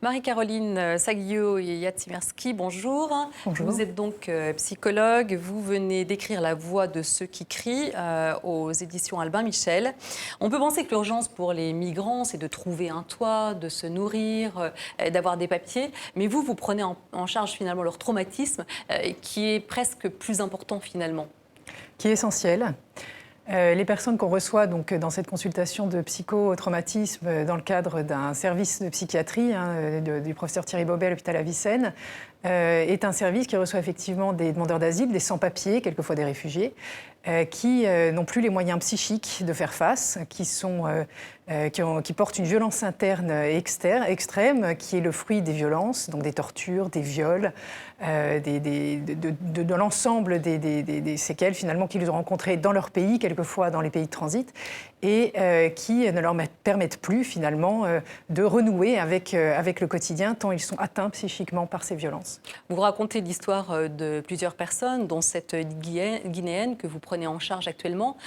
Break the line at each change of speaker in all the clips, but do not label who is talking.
Marie-Caroline Saglio-Yatsimerski, bonjour.
Bonjour.
Vous êtes donc psychologue. Vous venez d'écrire La voix de ceux qui crient aux éditions Albin Michel. On peut penser que l'urgence pour les migrants, c'est de trouver un toit, de se nourrir, d'avoir des papiers. Mais vous prenez en charge finalement leur traumatisme qui est presque plus important finalement.
Qui est essentiel. Les personnes qu'on reçoit donc, dans cette consultation de psychotraumatisme dans le cadre d'un service de psychiatrie du professeur Thierry Bobet à l'hôpital Avicenne est un service qui reçoit effectivement des demandeurs d'asile, des sans-papiers, quelquefois des réfugiés, qui n'ont plus les moyens psychiques de faire face, qui portent une violence interne extrême, qui est le fruit des violences, donc des tortures, des viols, de l'ensemble des séquelles finalement qu'ils ont rencontrées dans leur pays, quelquefois dans les pays de transit, et qui ne leur permettent plus finalement de renouer avec le quotidien tant ils sont atteints psychiquement par ces violences.
Vous racontez l'histoire de plusieurs personnes, dont cette Guinéenne que vous prenez en charge actuellement,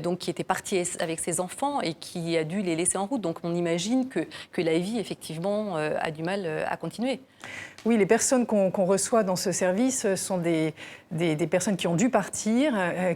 donc qui était partie avec ses enfants et qui a dû les laisser en route. Donc on imagine que la vie, effectivement, a du mal à continuer.
Oui, les personnes qu'on reçoit dans ce service sont des personnes qui ont dû partir.
Elles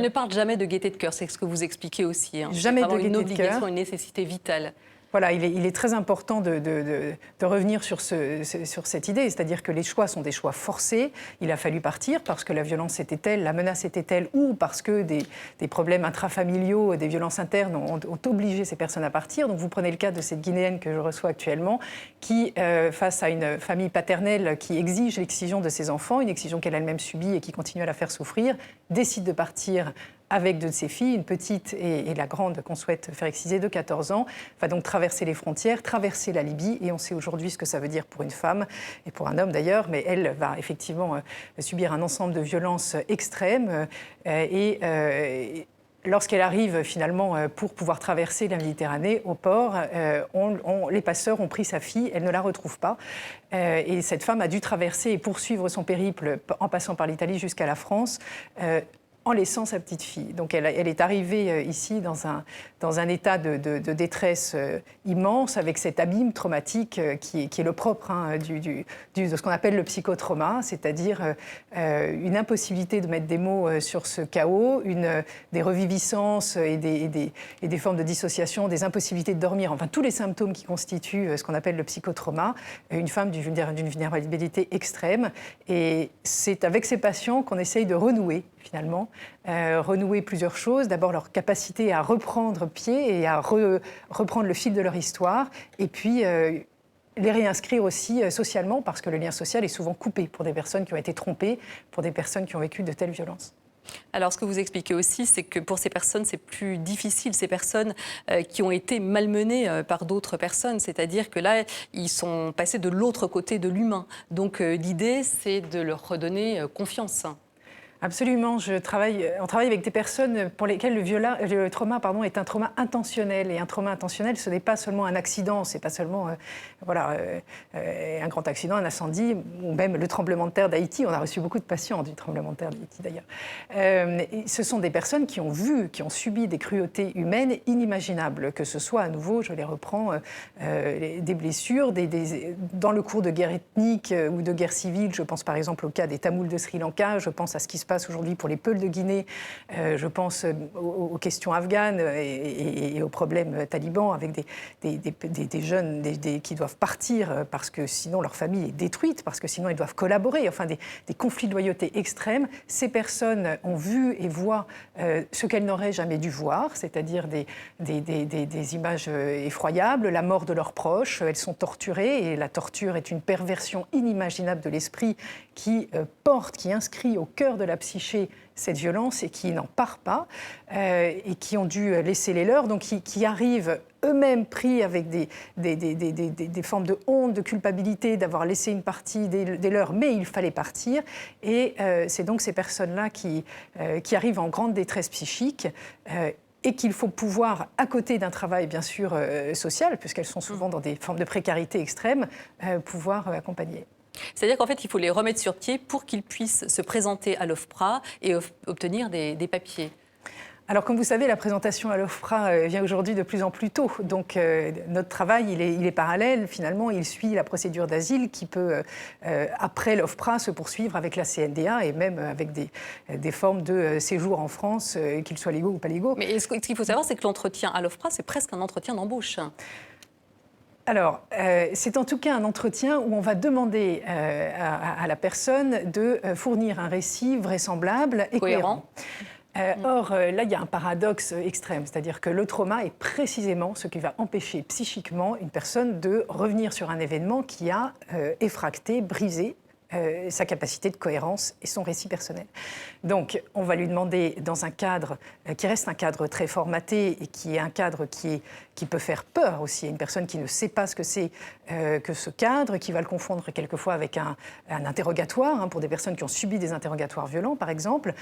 ne parlent jamais de gaieté de cœur, c'est ce que vous expliquez aussi.
Jamais de gaieté de cœur.
Une obligation, une nécessité vitale.
Voilà, il est très important de revenir sur cette idée, c'est-à-dire que les choix sont des choix forcés. Il a fallu partir parce que la violence était telle, la menace était telle, ou parce que des problèmes intrafamiliaux, des violences internes ont obligé ces personnes à partir. Donc vous prenez le cas de cette Guinéenne que je reçois actuellement, qui, face à une famille paternelle qui exige l'excision de ses enfants, une excision qu'elle elle-même subit et qui continue à la faire souffrir, décide de partir avec deux de ses filles, une petite et la grande qu'on souhaite faire exciser de 14 ans, va donc traverser les frontières, traverser la Libye, et on sait aujourd'hui ce que ça veut dire pour une femme, et pour un homme d'ailleurs, mais elle va effectivement subir un ensemble de violences extrêmes, lorsqu'elle arrive finalement pour pouvoir traverser la Méditerranée au port, les passeurs ont pris sa fille, elle ne la retrouve pas. Et cette femme a dû traverser et poursuivre son périple en passant par l'Italie jusqu'à la France, en laissant sa petite fille. Donc elle est arrivée ici dans un état de détresse immense, avec cet abîme traumatique qui est le propre de ce qu'on appelle le psychotrauma, c'est-à-dire une impossibilité de mettre des mots sur ce chaos, des reviviscences et des formes de dissociation, des impossibilités de dormir, enfin tous les symptômes qui constituent ce qu'on appelle le psychotrauma, une femme d'une vulnérabilité extrême. Et c'est avec ces patients qu'on essaye de renouer finalement, renouer plusieurs choses. D'abord, leur capacité à reprendre pied et à reprendre le fil de leur histoire. Et puis, les réinscrire aussi socialement, parce que le lien social est souvent coupé pour des personnes qui ont été trompées, pour des personnes qui ont vécu de telles violences.
Alors, ce que vous expliquez aussi, c'est que pour ces personnes, c'est plus difficile. Ces personnes qui ont été malmenées par d'autres personnes, c'est-à-dire que là, ils sont passés de l'autre côté de l'humain. Donc, l'idée, c'est de leur redonner confiance.
Absolument. On travaille avec des personnes pour lesquelles le trauma est un trauma intentionnel. Et un trauma intentionnel, ce n'est pas seulement un accident, ce n'est pas seulement un grand accident, un incendie, ou même le tremblement de terre d'Haïti. On a reçu beaucoup de patients du tremblement de terre d'Haïti, d'ailleurs. Ce sont des personnes qui ont subi des cruautés humaines inimaginables, que ce soit, à nouveau, je les reprends, des blessures, dans le cours de guerre ethnique ou de guerre civile. Je pense par exemple au cas des Tamouls de Sri Lanka, je pense à ce qui se passe aujourd'hui pour les Peuls de Guinée, je pense aux questions afghanes et aux problèmes talibans avec des jeunes qui doivent partir parce que sinon leur famille est détruite, parce que sinon ils doivent collaborer, enfin des conflits de loyauté extrêmes. Ces personnes ont vu et voient ce qu'elles n'auraient jamais dû voir, c'est-à-dire des images effroyables, la mort de leurs proches, elles sont torturées et la torture est une perversion inimaginable de l'esprit qui inscrit au cœur de la psyché cette violence et qui n'en part pas, et qui ont dû laisser les leurs, donc qui arrivent eux-mêmes pris avec des formes de honte, de culpabilité d'avoir laissé une partie des leurs, mais il fallait partir. Et c'est donc ces personnes-là qui arrivent en grande détresse psychique, et qu'il faut pouvoir, à côté d'un travail bien sûr social, puisqu'elles sont souvent dans des formes de précarité extrême, pouvoir accompagner.
C'est-à-dire qu'en fait, il faut les remettre sur pied pour qu'ils puissent se présenter à l'OFPRA et obtenir des papiers.
Alors, comme vous savez, la présentation à l'OFPRA vient aujourd'hui de plus en plus tôt. Donc, notre travail, il est parallèle. Finalement, il suit la procédure d'asile qui peut, après l'OFPRA, se poursuivre avec la CNDA et même avec des formes de séjour en France, qu'ils soient légaux ou pas légaux.
Mais ce qu'il faut savoir, c'est que l'entretien à l'OFPRA, c'est presque un entretien d'embauche.
Alors, c'est en tout cas un entretien où on va demander à la personne de fournir un récit vraisemblable et cohérent. Or, là, il y a un paradoxe extrême, c'est-à-dire que le trauma est précisément ce qui va empêcher psychiquement une personne de revenir sur un événement qui a effracté, brisé sa capacité de cohérence et son récit personnel. Donc, on va lui demander, dans un cadre qui reste un cadre très formaté et qui est un cadre qui peut faire peur aussi à une personne qui ne sait pas ce que c'est que ce cadre, qui va le confondre quelquefois avec un interrogatoire, pour des personnes qui ont subi des interrogatoires violents, par exemple.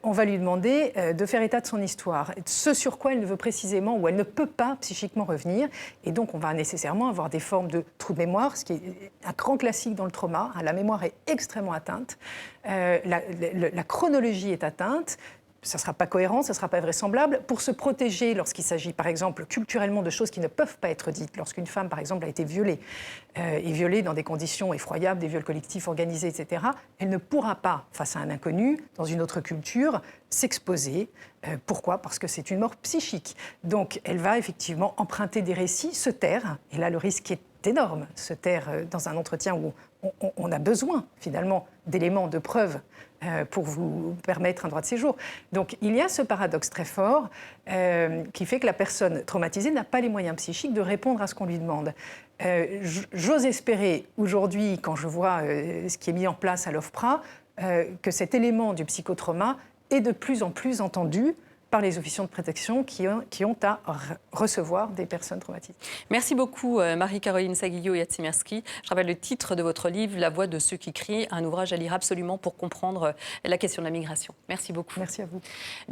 On va lui demander de faire état de son histoire, ce sur quoi elle ne veut précisément ou elle ne peut pas psychiquement revenir. Et donc, on va nécessairement avoir des formes de trous de mémoire, ce qui est un grand classique dans le trauma. La mémoire est extrêmement atteinte. La chronologie est atteinte. Ça ne sera pas cohérent, ça ne sera pas vraisemblable. Pour se protéger lorsqu'il s'agit, par exemple, culturellement de choses qui ne peuvent pas être dites, lorsqu'une femme, par exemple, a été violée, et violée dans des conditions effroyables, des viols collectifs organisés, etc., elle ne pourra pas, face à un inconnu, dans une autre culture, s'exposer. Pourquoi ? Parce que c'est une mort psychique. Donc, elle va effectivement emprunter des récits, se taire, et là, le risque est énorme, se taire dans un entretien où on a besoin, finalement, d'éléments, de preuves pour vous permettre un droit de séjour. Donc, il y a ce paradoxe très fort qui fait que la personne traumatisée n'a pas les moyens psychiques de répondre à ce qu'on lui demande. J'ose espérer, aujourd'hui, quand je vois ce qui est mis en place à l'OFPRA, que cet élément du psychotrauma est de plus en plus entendu par les officiants de protection qui ont à recevoir des personnes traumatisées.
Merci beaucoup Marie-Caroline Saguillot-Yatsimerski. Je rappelle le titre de votre livre, La voix de ceux qui crient, un ouvrage à lire absolument pour comprendre la question de la migration. Merci beaucoup.
Merci à vous.